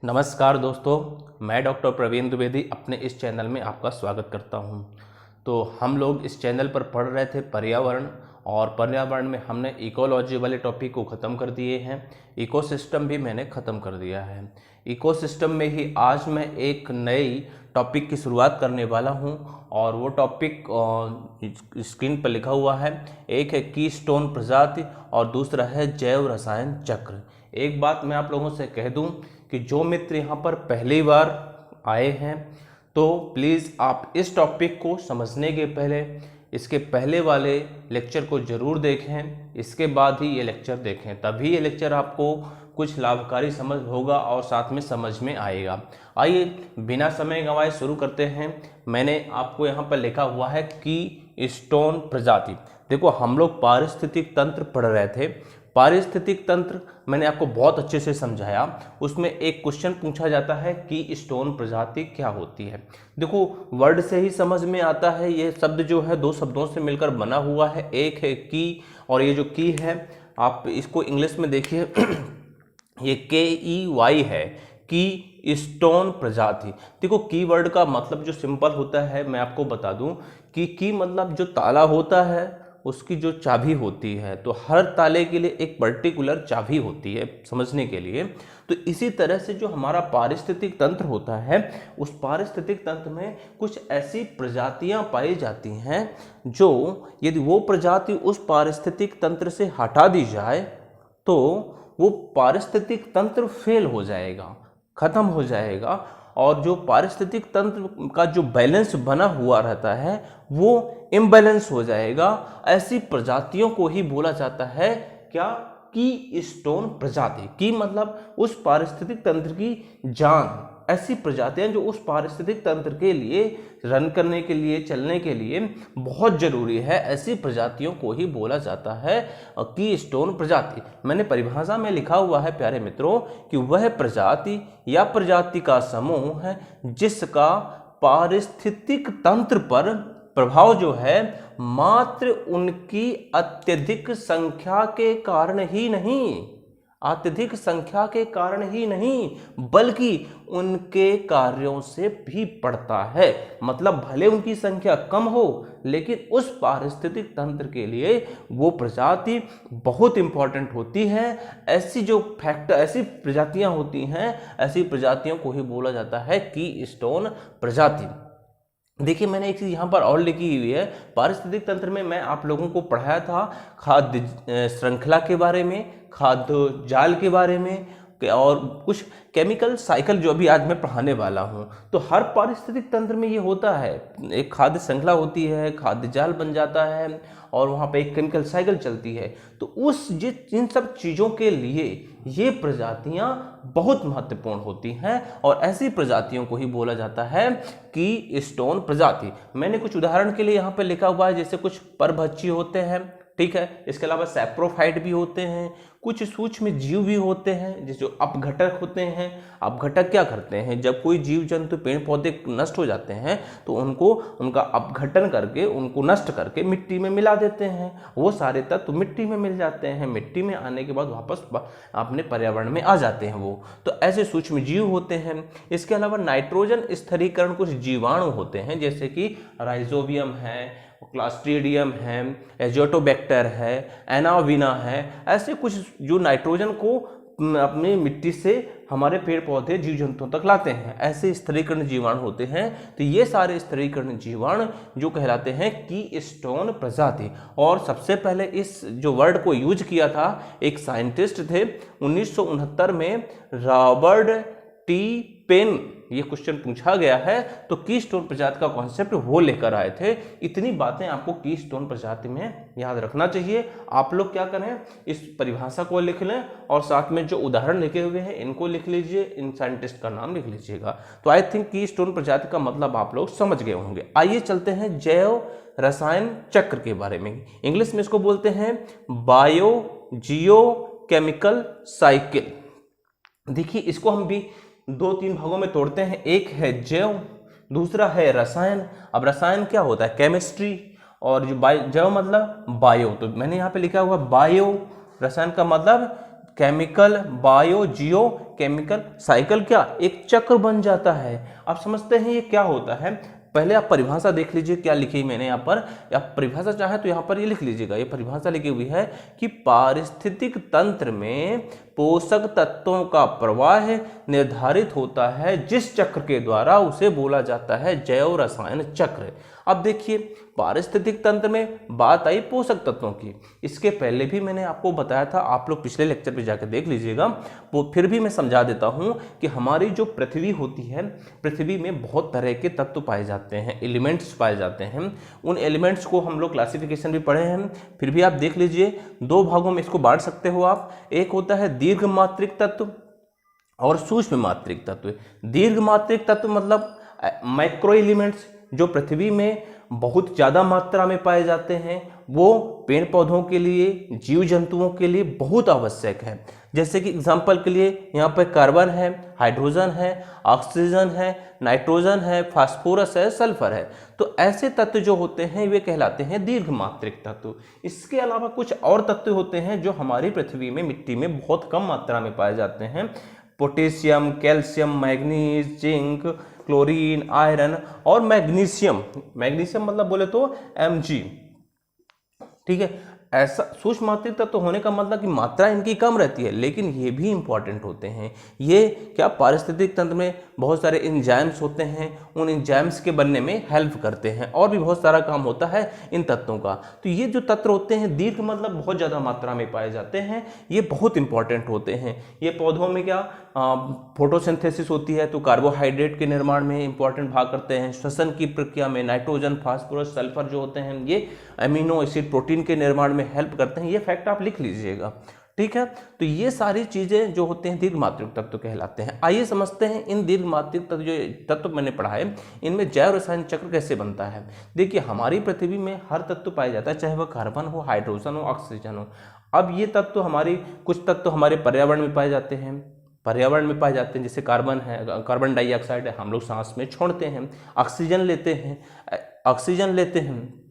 नमस्कार दोस्तों, मैं डॉक्टर प्रवीण द्विवेदी अपने इस चैनल में आपका स्वागत करता हूं। तो हम लोग इस चैनल पर पढ़ रहे थे पर्यावरण, और पर्यावरण में हमने इकोलॉजी वाले टॉपिक को ख़त्म कर दिए हैं। इकोसिस्टम भी मैंने ख़त्म कर दिया है। इकोसिस्टम में ही आज मैं एक नई टॉपिक की शुरुआत करने वाला हूं, और वो टॉपिक स्क्रीन पर लिखा हुआ है। एक है कीस्टोन प्रजाति और दूसरा है जैव रसायन चक्र। एक बात मैं आप लोगों से कह दूं कि जो मित्र यहाँ पर पहली बार आए हैं तो प्लीज़ आप इस टॉपिक को समझने के पहले इसके पहले वाले लेक्चर को ज़रूर देखें, इसके बाद ही ये लेक्चर देखें, तभी ये लेक्चर आपको कुछ लाभकारी समझ होगा और साथ में समझ में आएगा। आइए बिना समय गंवाए शुरू करते हैं। मैंने आपको यहाँ पर लिखा हुआ है कीस्टोन प्रजाति। देखो, हम लोग पारिस्थितिक तंत्र पढ़ रहे थे। पारिस्थितिक तंत्र मैंने आपको बहुत अच्छे से समझाया। उसमें एक क्वेश्चन पूछा जाता है कि स्टोन प्रजाति क्या होती है। देखो, वर्ड से ही समझ में आता है। ये शब्द जो है दो शब्दों से मिलकर बना हुआ है। एक है की, और ये जो की है आप इसको इंग्लिश में देखिए ये KEY है, की स्टोन प्रजाति। देखो, की वर्ड का मतलब जो सिंपल होता है मैं आपको बता दूं कि की मतलब जो ताला होता है उसकी जो चाबी होती है, तो हर ताले के लिए एक पर्टिकुलर चाबी होती है समझने के लिए। तो इसी तरह से जो हमारा पारिस्थितिक तंत्र होता है, उस पारिस्थितिक तंत्र में कुछ ऐसी प्रजातियां पाई जाती हैं जो यदि वो प्रजाति उस पारिस्थितिक तंत्र से हटा दी जाए तो वो पारिस्थितिक तंत्र फेल हो जाएगा, खत्म हो जाएगा, और जो पारिस्थितिक तंत्र का जो बैलेंस बना हुआ रहता है वो इम्बैलेंस हो जाएगा। ऐसी प्रजातियों को ही बोला जाता है क्या, की स्टोन प्रजाति। की मतलब उस पारिस्थितिक तंत्र की जान। ऐसी प्रजातियां जो उस पारिस्थितिक तंत्र के लिए रन करने के लिए, चलने के लिए बहुत जरूरी है, ऐसी प्रजातियों को ही बोला जाता है की स्टोन प्रजाति। मैंने परिभाषा में लिखा हुआ है प्यारे मित्रों कि वह प्रजाति या प्रजाति का समूह है जिसका पारिस्थितिक तंत्र पर प्रभाव जो है मात्र उनकी अत्यधिक संख्या के कारण ही नहीं, अत्यधिक संख्या के कारण ही नहीं बल्कि उनके कार्यों से भी पड़ता है। मतलब भले उनकी संख्या कम हो लेकिन उस पारिस्थितिक तंत्र के लिए वो प्रजाति बहुत इंपॉर्टेंट होती है। ऐसी जो फैक्टर, ऐसी प्रजातियां होती हैं, ऐसी प्रजातियों को ही बोला जाता है की स्टोन प्रजाति। देखिए, मैंने एक चीज़ यहाँ पर और लिखी हुई है। पारिस्थितिक तंत्र में मैं आप लोगों को पढ़ाया था खाद्य श्रृंखला के बारे में, खाद्य जाल के बारे में, और कुछ केमिकल साइकिल जो अभी आज मैं पढ़ाने वाला हूँ। तो हर पारिस्थितिक तंत्र में ये होता है, एक खाद्य श्रृंखला होती है, खाद्य जाल बन जाता है, और वहाँ पे एक केमिकल साइकिल चलती है। तो इन सब चीज़ों के लिए ये प्रजातियाँ बहुत महत्वपूर्ण होती हैं, और ऐसी प्रजातियों को ही बोला जाता है कि स्टोन प्रजाति। मैंने कुछ उदाहरण के लिए यहाँ पे लिखा हुआ है, जैसे कुछ परभक्षी होते हैं, ठीक है। इसके अलावा सैप्रोफाइट भी होते हैं, कुछ सूक्ष्म जीव भी होते हैं जैसे अपघटक होते हैं। अपघटक क्या करते हैं, जब कोई जीव जंतु पेड़ पौधे नष्ट हो जाते हैं तो उनका अपघटन करके, उनको नष्ट करके मिट्टी में मिला देते हैं। वो सारे तत्व मिट्टी में मिल जाते हैं, मिट्टी में आने के बाद वापस अपने पर्यावरण में आ जाते हैं वो। तो ऐसे सूक्ष्म जीव होते हैं। इसके अलावा नाइट्रोजन स्थिरीकरण कुछ जीवाणु होते हैं, जैसे कि राइजोबियम है, क्लास्ट्रीडियम है, एजोटोबैक्टर है, एनाविना है। ऐसे कुछ जो नाइट्रोजन को अपनी मिट्टी से हमारे पेड़ पौधे जीव जंतुओं तक लाते हैं, ऐसे स्थिरीकरण जीवाणु होते हैं। तो ये सारे स्थिरीकरण जीवाणु जो कहलाते हैं की स्टोन प्रजाति। और सबसे पहले इस जो वर्ड को यूज किया था एक साइंटिस्ट थे 1969 में, रॉबर्ट टी पेन। ये क्वेश्चन पूछा गया है तो कीस्टोन प्रजाति का कॉन्सेप्ट वो लेकर आए थे। इतनी बातें आपको कीस्टोन प्रजाति में याद रखना चाहिए। आप लोग क्या करें, इस परिभाषा को लिख लें और साथ में जो उदाहरण लिखे हुए हैं इनको लिख लीजिए, इन साइंटिस्ट का नाम लिख लीजिएगा। तो आई थिंक कीस्टोन प्रजाति का मतलब आप लोग समझ गए होंगे। आइए चलते हैं जैव रसायन चक्र के बारे में। इंग्लिश में इसको बोलते हैं बायो जियो केमिकल साइकिल। देखिए, इसको हम भी 2-3 भागों में तोड़ते हैं। एक है जैव, दूसरा है रसायन। अब रसायन क्या होता है, केमिस्ट्री, और जो जैव मतलब बायो। तो मैंने यहाँ पे लिखा हुआ बायो, रसायन का मतलब केमिकल बायो जियो केमिकल साइकिल क्या एक चक्र बन जाता है। आप समझते हैं ये क्या होता है। पहले आप परिभाषा देख लीजिए क्या लिखी मैंने यहाँ पर, या परिभाषा चाहे तो यहाँ पर ये लिख लीजिएगा। ये परिभाषा लिखी हुई है कि पारिस्थितिक तंत्र में पोषक तत्वों का प्रवाह निर्धारित होता है जिस चक्र के द्वारा उसे बोला जाता है जैव रसायन चक्र। अब देखिए पारिस्थितिक तंत्र में बात आई पोषक तत्वों की, इसके पहले भी मैंने आपको बताया था, आप लोग पिछले लेक्चर पे जाकर देख लीजिएगा। वो फिर भी मैं समझा देता हूँ कि हमारी जो पृथ्वी होती है, पृथ्वी में बहुत तरह के तत्व पाए जाते हैं, एलिमेंट्स पाए जाते हैं। उन एलिमेंट्स को हम लोग क्लासिफिकेशन भी पढ़े हैं, फिर भी आप देख लीजिए। दो भागों में इसको बांट सकते हो आप। एक होता है दीर्घ मात्रिक तत्व और सूक्ष्म मात्रिक तत्व। दीर्घ मात्रिक तत्व मतलब माइक्रो एलिमेंट्स जो पृथ्वी में बहुत ज़्यादा मात्रा में पाए जाते हैं, वो पेड़ पौधों के लिए, जीव जंतुओं के लिए बहुत आवश्यक है। जैसे कि एग्जाम्पल के लिए यहाँ पर कार्बन है, हाइड्रोजन है, ऑक्सीजन है, नाइट्रोजन है, फास्फोरस है, सल्फर है। तो ऐसे तत्व जो होते हैं वे कहलाते हैं दीर्घ मात्रिक तत्व। इसके अलावा कुछ और तत्व होते हैं जो हमारी पृथ्वी में मिट्टी में बहुत कम मात्रा में पाए जाते हैं। Potassium, calcium, manganese, zinc, chlorine, iron और मैग्नीशियम। मैग्नीशियम मतलब बोले तो Mg, ठीक है। ऐसा सूक्ष्म मात्रिक तत्व होने का मतलब कि मात्रा इनकी कम रहती है, लेकिन ये भी इंपॉर्टेंट होते हैं। ये क्या पारिस्थितिक तंत्र में बहुत सारे एंजाइम्स होते हैं, उन एंजाइम्स के बनने में हेल्प करते हैं, और भी बहुत सारा काम होता है इन तत्वों का। तो ये जो तत्व होते हैं दीर्घ मतलब बहुत ज़्यादा मात्रा में पाए जाते हैं, ये बहुत इंपॉर्टेंट होते हैं। ये पौधों में क्या फोटोसिंथेसिस होती है तो कार्बोहाइड्रेट के निर्माण में इंपॉर्टेंट भाग करते हैं। श्वसन की प्रक्रिया में नाइट्रोजन, फास्फोरस, सल्फर जो होते हैं ये अमीनो एसिड, प्रोटीन के निर्माण में हेल्प करते हैं। ये फैक्ट आप लिख लीजिएगा, ठीक है। तो ये सारी चीजें जो होते हैं दीर्घ मात्रिक तत्व कहलाते हैं। आइए समझते हैं इन दीर्घ मात्रिक तत्व जो तत्व मैंने पढ़ा है इनमें जैव रसायन चक्र कैसे बनता है। देखिए हमारी पृथ्वी में हर तत्व पाया जाता है, चाहे वह कार्बन हो, हाइड्रोजन हो, ऑक्सीजन हो। अब ये तत्व हमारी कुछ तत्व हमारे पर्यावरण में पाए जाते हैं, पर्यावरण में पाए जाते हैं। जैसे कार्बन है, कार्बन डाइऑक्साइड है, हम लोग सांस में छोड़ते हैं। ऑक्सीजन लेते हैं।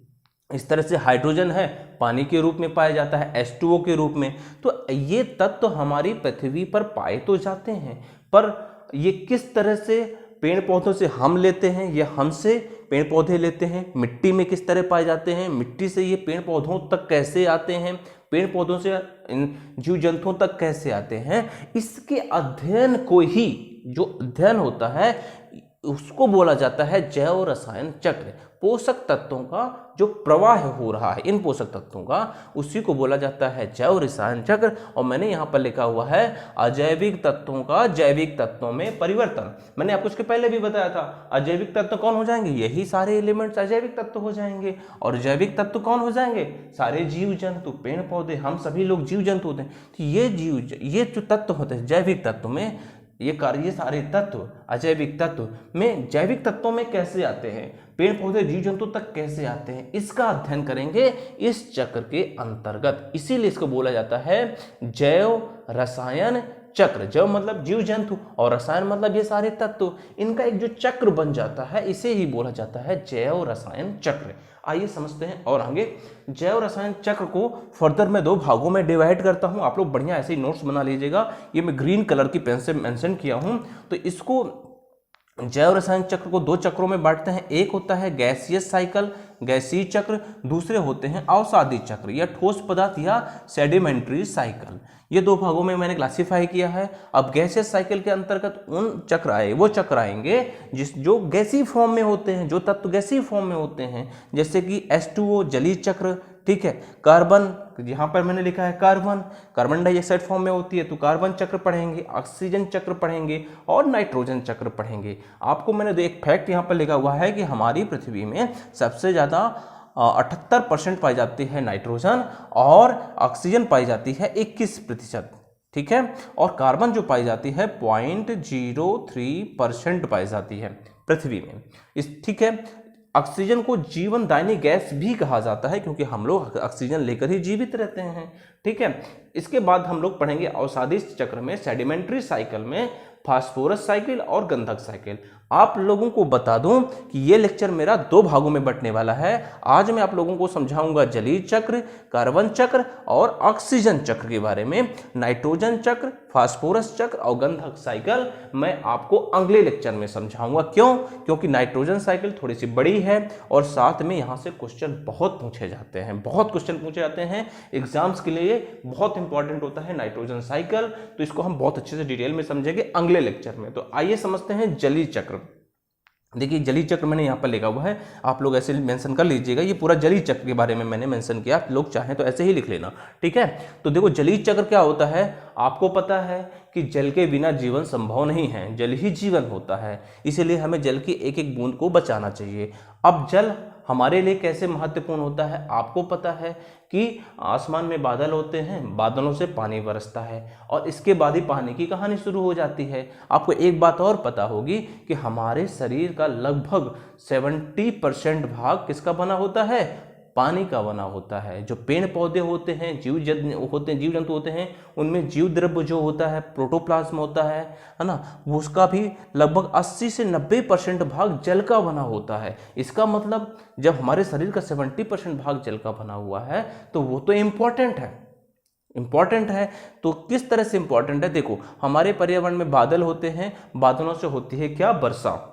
इस तरह से हाइड्रोजन है, पानी के रूप में पाया जाता है, H2O के रूप में। तो ये तत्व हमारी पृथ्वी पर पाए तो जाते हैं, पर ये किस तरह से पेड़ पौधों से हम लेते हैं या हमसे पेड़ पौधे लेते हैं, मिट्टी में किस तरह पाए जाते हैं, मिट्टी से ये पेड़ पौधों तक कैसे आते हैं, पेड़ पौधों से जीव जंतुओं तक कैसे आते हैं, इसके अध्ययन को ही जो अध्ययन होता है उसको बोला जाता है जैव रसायन चक्र। पोषक तत्वों का जो प्रवाह हो रहा है इन पोषक तत्वों का, उसी को बोला जाता है जैव रसायन चक्र। और मैंने यहाँ पर लिखा हुआ है अजैविक तत्वों का जैविक तत्वों में परिवर्तन। मैंने आपको उसके पहले भी बताया था, अजैविक तत्व कौन हो जाएंगे, यही सारे एलिमेंट्स अजैविक तत्व हो जाएंगे। और जैविक तत्व कौन हो जाएंगे, सारे जीव जंतु, पेड़ पौधे, हम सभी लोग जीव जंतु होते हैं। तो ये जो तत्व होते हैं जैविक तत्व में, ये सारे तत्व अजैविक तत्व में जैविक तत्वों में कैसे आते हैं, पेड़ पौधे जीव जंतु तक कैसे आते हैं, इसका अध्ययन करेंगे इस चक्र के अंतर्गत। इसीलिए इसको बोला जाता है जैव रसायन चक्र। जैव मतलब जीव जंतु और रसायन मतलब ये सारे तत्व, इनका एक जो चक्र बन जाता है इसे ही बोला जाता है जैव रसायन चक्र। आइए समझते हैं और आगे। जैव रसायन चक्र को फर्दर मैं दो भागों में डिवाइड करता हूं, आप लोग बढ़िया ऐसे ही नोट्स बना लीजिएगा। ये मैं ग्रीन कलर की पेन से मेंशन किया हूं। तो इसको जैव रसायन चक्र को दो चक्रों में बांटते हैं। एक होता है गैसीय साइकिल, गैसीय चक्र, दूसरे होते हैं अवसादी चक्र या ठोस पदार्थ या सेडिमेंट्री साइकिल। ये दो भागों में मैंने क्लासिफाई किया है। अब गैसीय साइकिल के अंतर्गत वो चक्र आएंगे जो गैसीय फॉर्म में होते हैं, जो तत्व गैसीय फॉर्म में होते हैं, जैसे कि H2O जलीय चक्र, ठीक है। कार्बन, यहाँ पर मैंने लिखा है कार्बन डाइऑक्साइड फॉर्म में होती है तो कार्बन चक्र पढ़ेंगे, ऑक्सीजन चक्र पढ़ेंगे और नाइट्रोजन चक्र पढ़ेंगे। आपको मैंने एक फैक्ट यहाँ पर लिखा हुआ है कि हमारी पृथ्वी में सबसे ज़्यादा 78% पाई जाती है नाइट्रोजन और ऑक्सीजन पाई जाती है 21%, ठीक है। और कार्बन जो पाई जाती है 0.03% पाई जाती है पृथ्वी में, ठीक है। ऑक्सीजन को जीवन दायिनी गैस भी कहा जाता है क्योंकि हम लोग ऑक्सीजन लेकर ही जीवित रहते हैं, ठीक है। इसके बाद हम लोग पढ़ेंगे अवसादी चक्र में, सेडिमेंट्री साइकिल में फास्फोरस साइकिल और गंधक साइकिल। आप लोगों को बता दूं कि ये लेक्चर मेरा 2 भागों में बंटने वाला है। आज मैं आप लोगों को समझाऊंगा जलीय चक्र, कार्बन चक्र और ऑक्सीजन चक्र के बारे में। नाइट्रोजन चक्र, फास्फोरस चक्र और गंधक साइकिल मैं आपको अगले लेक्चर में समझाऊंगा। क्यों? क्योंकि नाइट्रोजन साइकिल थोड़ी सी बड़ी है और साथ में यहाँ से क्वेश्चन बहुत पूछे जाते हैं, बहुत क्वेश्चन पूछे जाते हैं एग्जाम्स के लिए, बहुत इंपॉर्टेंट होता है नाइट्रोजन साइकिल। तो इसको हम बहुत अच्छे से डिटेल में समझेंगे अगले लेक्चर में। तो आइए समझते हैं जलीय चक्र। देखिए जलीय चक्र मैंने यहाँ पर लिखा हुआ है, आप लोग ऐसे मेंशन कर लीजिएगा। ये पूरा जलीय चक्र के बारे में मैंने मेंशन किया, आप लोग चाहें तो ऐसे ही लिख लेना, ठीक है। तो देखो जलीय चक्र क्या होता है, आपको पता है कि जल के बिना जीवन संभव नहीं है, जल ही जीवन होता है, इसीलिए हमें जल की एक एक बूंद को बचाना चाहिए। अब जल हमारे लिए कैसे महत्वपूर्ण होता है, आपको पता है कि आसमान में बादल होते हैं, बादलों से पानी बरसता है और इसके बाद ही पानी की कहानी शुरू हो जाती है। आपको एक बात और पता होगी कि हमारे शरीर का लगभग 70% भाग किसका बना होता है, पानी का बना होता है। जो पेड़ पौधे होते हैं, जीव जंतु होते हैं, उनमें जीव द्रव्य जो होता है, प्रोटोप्लाज्म होता है ना, वो उसका भी लगभग 80 से 90% भाग जल का बना होता है। इसका मतलब जब हमारे शरीर का 70% भाग जल का बना हुआ है तो वो तो इम्पॉर्टेंट है। तो किस तरह से इम्पॉर्टेंट है, देखो हमारे पर्यावरण में बादल होते हैं, बादलों से होती है क्या, वर्षा।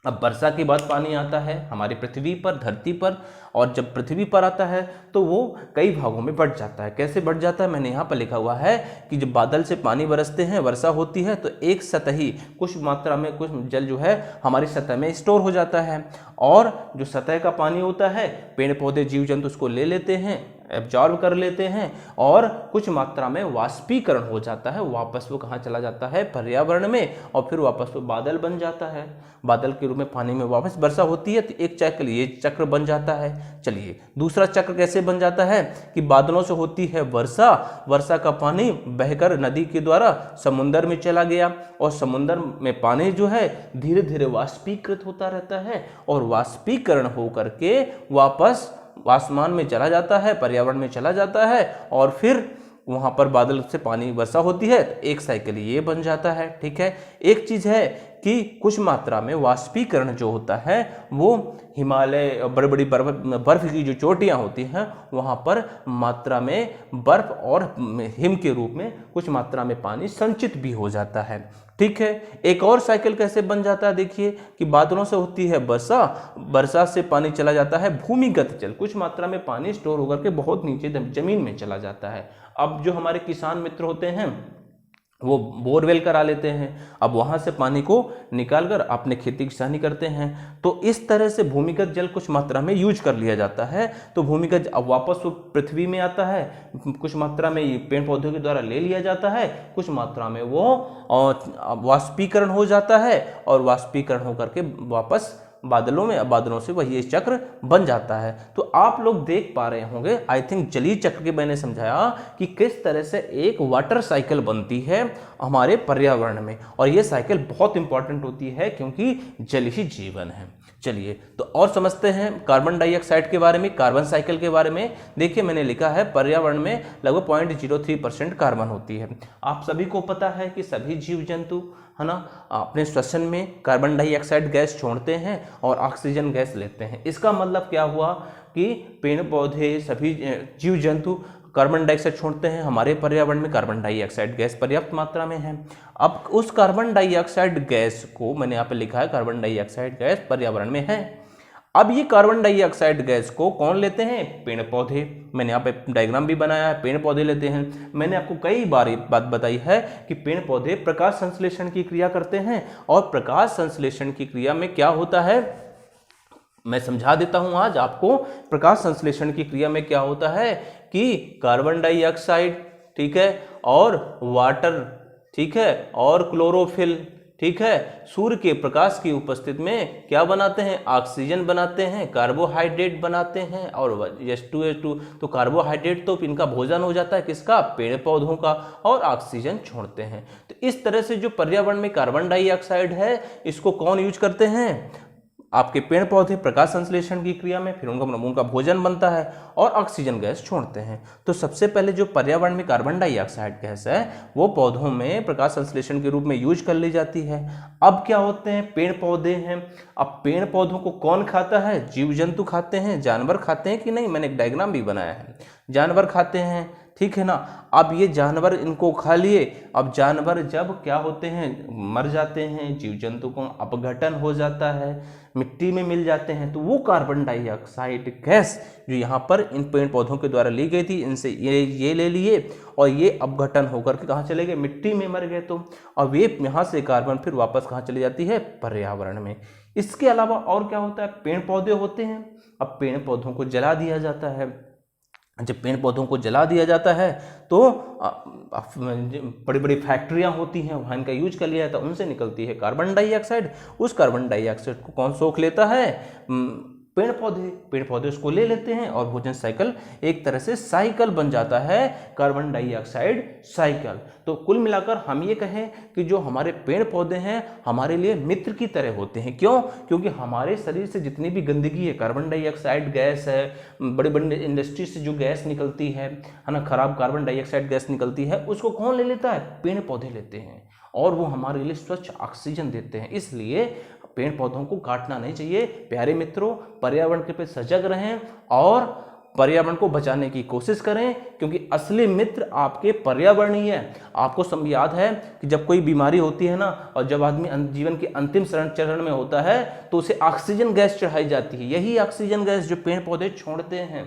अब वर्षा के बाद पानी आता है हमारी पृथ्वी पर, धरती पर, और जब पृथ्वी पर आता है तो वो कई भागों में बढ़ जाता है। कैसे बढ़ जाता है, मैंने यहाँ पर लिखा हुआ है कि जब बादल से पानी बरसते हैं, वर्षा होती है, तो एक सतही कुछ मात्रा में कुछ जल जो है हमारी सतह में स्टोर हो जाता है, और जो सतह का पानी होता है पेड़ पौधे जीव जंतु उसको ले लेते हैं, एब्जॉर्ब कर लेते हैं, और कुछ मात्रा में वाष्पीकरण हो जाता है, वापस वो कहाँ चला जाता है, पर्यावरण में, और फिर वापस वो बादल बन जाता है, बादल के रूप में पानी में वापस वर्षा होती है। तो एक चक्र, ये चक्र बन जाता है। चलिए दूसरा चक्र कैसे बन जाता है कि बादलों से होती है वर्षा, वर्षा का पानी बहकर नदी के द्वारा समुद्र में चला गया, और समुद्र में पानी जो है धीरे धीरे वाष्पीकृत होता रहता है, और वाष्पीकरण होकर के वापस आसमान में चला जाता है, पर्यावरण में चला जाता है, और फिर वहां पर बादल से पानी वर्षा होती है। तो एक साइकिल ये बन जाता है, ठीक है। एक चीज है कि कुछ मात्रा में वाष्पीकरण जो होता है वो हिमालय, बड़ी बड़ी बर्फ की जो चोटियां होती हैं वहां पर मात्रा में बर्फ और हिम के रूप में कुछ मात्रा में पानी संचित भी हो जाता है, ठीक है। एक और साइकिल कैसे बन जाता है, देखिए कि बादलों से होती है वर्षा, वर्षा से पानी चला जाता है भूमिगत जल, कुछ मात्रा में पानी स्टोर होकर के बहुत नीचे जमीन में चला जाता है। अब जो हमारे किसान मित्र होते हैं वो बोरवेल करा लेते हैं, अब वहां से पानी को निकालकर अपने खेती किसानी करते हैं। तो इस तरह से भूमिगत जल कुछ मात्रा में यूज कर लिया जाता है। तो भूमिगत अब वापस वो पृथ्वी में आता है, कुछ मात्रा में पेड़ पौधों के द्वारा ले लिया जाता है, कुछ मात्रा में वो वाष्पीकरण हो जाता है, और वाष्पीकरण होकर के वापस बादलों में, बादलों से वही चक्र बन जाता है। तो आप लोग देख पा रहे होंगे, आई थिंक जलीय चक्र के मैंने समझाया कि किस तरह से एक वाटर साइकिल बनती है हमारे पर्यावरण में, और ये साइकिल बहुत इंपॉर्टेंट होती है क्योंकि जल ही जीवन है। चलिए तो और समझते हैं कार्बन डाइऑक्साइड के बारे में, कार्बन साइकिल के बारे में। देखिए मैंने लिखा है पर्यावरण में लगभग 0.03% कार्बन होती है। आप सभी को पता है कि सभी जीव जंतु है ना अपने श्वसन में कार्बन डाइऑक्साइड गैस छोड़ते हैं और ऑक्सीजन गैस लेते हैं। इसका मतलब क्या हुआ कि पेड़ पौधे सभी जीव जंतु कार्बन डाइऑक्साइड छोड़ते हैं, हमारे पर्यावरण में कार्बन डाइऑक्साइड गैस पर्याप्त मात्रा में है। अब उस कार्बन डाइऑक्साइड गैस को मैंने यहाँ पे लिखा है, कार्बन डाइऑक्साइड गैस पर्यावरण में है। अब ये कार्बन डाइऑक्साइड गैस को कौन लेते हैं, पेड़ पौधे। मैंने यहाँ पे डायग्राम भी बनाया है, पेड़ पौधे लेते हैं। मैंने आपको कई बार बात बताई है कि पेड़ पौधे प्रकाश संश्लेषण की क्रिया करते हैं, और प्रकाश संश्लेषण की क्रिया में क्या होता है मैं समझा देता हूं आज आपको। प्रकाश संश्लेषण की क्रिया में क्या होता है कि कार्बन डाइऑक्साइड, ठीक है, और वाटर, ठीक है, और क्लोरोफिल, ठीक है, सूर्य के प्रकाश की उपस्थिति में क्या बनाते हैं, ऑक्सीजन बनाते हैं, कार्बोहाइड्रेट बनाते हैं, और H2 तो कार्बोहाइड्रेट तो इनका भोजन हो जाता है, किसका, पेड़ पौधों का, और ऑक्सीजन छोड़ते हैं। तो इस तरह से जो पर्यावरण में कार्बन डाइऑक्साइड है इसको कौन यूज करते हैं, आपके पेड़ पौधे प्रकाश संश्लेषण की क्रिया में फिर उनका भोजन बनता है और ऑक्सीजन गैस छोड़ते हैं। तो सबसे पहले जो पर्यावरण में कार्बन डाइऑक्साइड गैस है वो पौधों में प्रकाश संश्लेषण के रूप में यूज कर ली जाती है। अब क्या होते हैं, पेड़ पौधे हैं। अब पेड़ पौधों को कौन खाता है, जीव जंतु खाते हैं, जानवर खाते हैं कि नहीं, मैंने एक डायग्राम भी बनाया है, जानवर खाते हैं, ठीक है ना। अब ये जानवर इनको खा लिए, अब जानवर जब क्या होते हैं, मर जाते हैं, जीव जंतु को अपघटन हो जाता है, मिट्टी में मिल जाते हैं, तो वो कार्बन डाइऑक्साइड गैस जो यहाँ पर इन पेड़ पौधों के द्वारा ली गई थी, इनसे ये ले लिए और ये अपघटन होकर के कहाँ चले गए, मिट्टी में मर गए। तो अब ये यहाँ से कार्बन फिर वापस कहाँ चली जाती है, पर्यावरण में। इसके अलावा और क्या होता है, पेड़ पौधे होते हैं। अब पेड़ पौधों को जला दिया जाता है। जब पेड़ पौधों को जला दिया जाता है तो बड़ी बड़ी फैक्ट्रियां होती हैं, वहाँ इनका यूज कर लिया जाता है, उनसे निकलती है कार्बन डाइऑक्साइड। उस कार्बन डाइऑक्साइड को कौन सोख लेता है, पेड़ पौधे उसको ले लेते हैं और भोजन साइकिल एक तरह से साइकिल बन जाता है, कार्बन डाइऑक्साइड साइकिल। तो कुल मिलाकर हम ये कहें कि जो हमारे पेड़ पौधे हैं हमारे लिए मित्र की तरह होते हैं। क्यों? क्योंकि हमारे शरीर से जितनी भी गंदगी है, कार्बन डाइऑक्साइड गैस है, बड़ी बड़ी इंडस्ट्री से जो गैस निकलती है ना, खराब कार्बन डाइऑक्साइड गैस निकलती है, उसको कौन ले लेता है, पेड़ पौधे लेते हैं और वो हमारे लिए स्वच्छ ऑक्सीजन देते हैं। इसलिए पेड़ पौधों को काटना नहीं चाहिए। प्यारे मित्रों, पर्यावरण के प्रति सजग रहें और पर्यावरण को बचाने की कोशिश करें, क्योंकि असली मित्र आपके पर्यावरण ही है। आपको याद है कि जब कोई बीमारी होती है ना, और जब आदमी जीवन के अंतिम चरण में होता है तो उसे ऑक्सीजन गैस चढ़ाई जाती है। यही ऑक्सीजन गैस जो पेड़ पौधे छोड़ते हैं।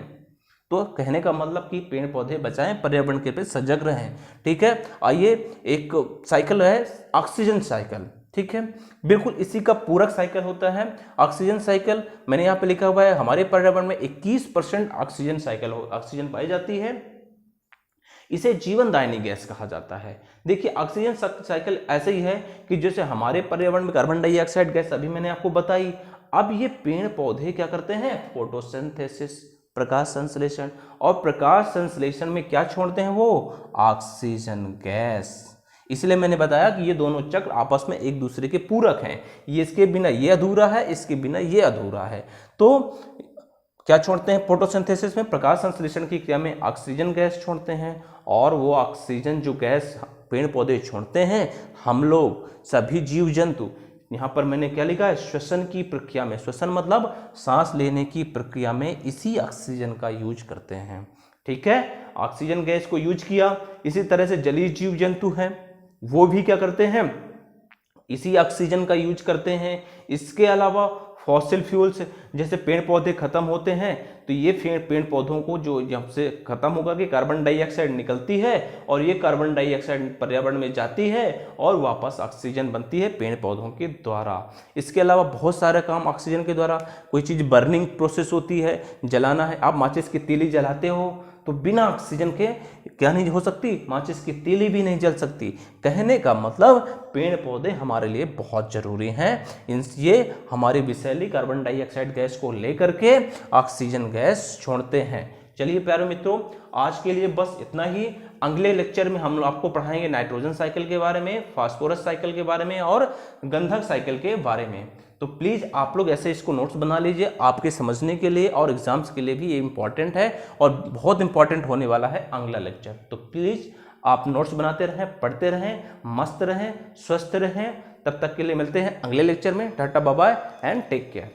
तो कहने का मतलब कि पेड़ पौधे बचाएं, पर्यावरण के प्रति सजग रहें, ठीक है। आइए, एक साइकिल है ऑक्सीजन साइकिल, ठीक है, बिल्कुल इसी का पूरक साइकिल होता है ऑक्सीजन साइकिल। मैंने यहाँ पे लिखा हुआ है हमारे पर्यावरण में 21% ऑक्सीजन पाई जाती है। इसे जीवनदायिनी गैस कहा जाता है। देखिए, ऑक्सीजन साइकिल ऐसे ही है कि जैसे हमारे पर्यावरण में कार्बन डाइऑक्साइड गैस अभी मैंने आपको बताई, अब ये पेड़ पौधे क्या करते हैं, फोटोसिंथेसिस, प्रकाश संश्लेषण, और प्रकाश संश्लेषण में क्या छोड़ते हैं, वो ऑक्सीजन गैस। इसलिए मैंने बताया कि ये दोनों चक्र आपस में एक दूसरे के पूरक हैं। ये इसके बिना ये अधूरा है, इसके बिना ये अधूरा है। तो क्या छोड़ते हैं, फोटोसिंथेसिस में प्रकाश संश्लेषण की क्रिया में ऑक्सीजन गैस छोड़ते हैं, और वो ऑक्सीजन जो गैस पेड़ पौधे छोड़ते हैं, हम लोग सभी जीव जंतु, यहाँ पर मैंने क्या लिखा है, श्वसन की प्रक्रिया में, श्वसन मतलब सांस लेने की प्रक्रिया में इसी ऑक्सीजन का यूज करते हैं, ठीक है। ऑक्सीजन गैस को यूज किया। इसी तरह से जलीय जीव जंतु हैं, वो भी क्या करते हैं, इसी ऑक्सीजन का यूज करते हैं। इसके अलावा फॉसिल फ्यूल्स, जैसे पेड़ पौधे खत्म होते हैं तो ये पेड़ पौधों को जो जब से खत्म होकर के कार्बन डाइऑक्साइड निकलती है, और ये कार्बन डाइऑक्साइड पर्यावरण में जाती है और वापस ऑक्सीजन बनती है पेड़ पौधों के द्वारा। इसके अलावा बहुत सारे काम ऑक्सीजन के द्वारा, कोई चीज़ बर्निंग प्रोसेस होती है, जलाना है, आप माचिस की तीली जलाते हो तो बिना ऑक्सीजन के क्या नहीं हो सकती, माचिस की तीली भी नहीं जल सकती। कहने का मतलब पेड़ पौधे हमारे लिए बहुत जरूरी हैं। ये हमारी विषैली कार्बन डाइऑक्साइड गैस को लेकर के ऑक्सीजन गैस छोड़ते हैं। चलिए प्यारे मित्रों, आज के लिए बस इतना ही। अगले लेक्चर में हम आपको पढ़ाएंगे नाइट्रोजन साइकिल के बारे में, फास्फोरस साइकिल के बारे में और गंधक साइकिल के बारे में। तो प्लीज़ आप लोग ऐसे इसको नोट्स बना लीजिए, आपके समझने के लिए और एग्जाम्स के लिए भी ये इंपॉर्टेंट है और बहुत इंपॉर्टेंट होने वाला है अगला लेक्चर। तो प्लीज़ आप नोट्स बनाते रहें, पढ़ते रहें, मस्त रहें, स्वस्थ रहें। तब तक के लिए मिलते हैं अगले लेक्चर में। Tata bye bye and take care.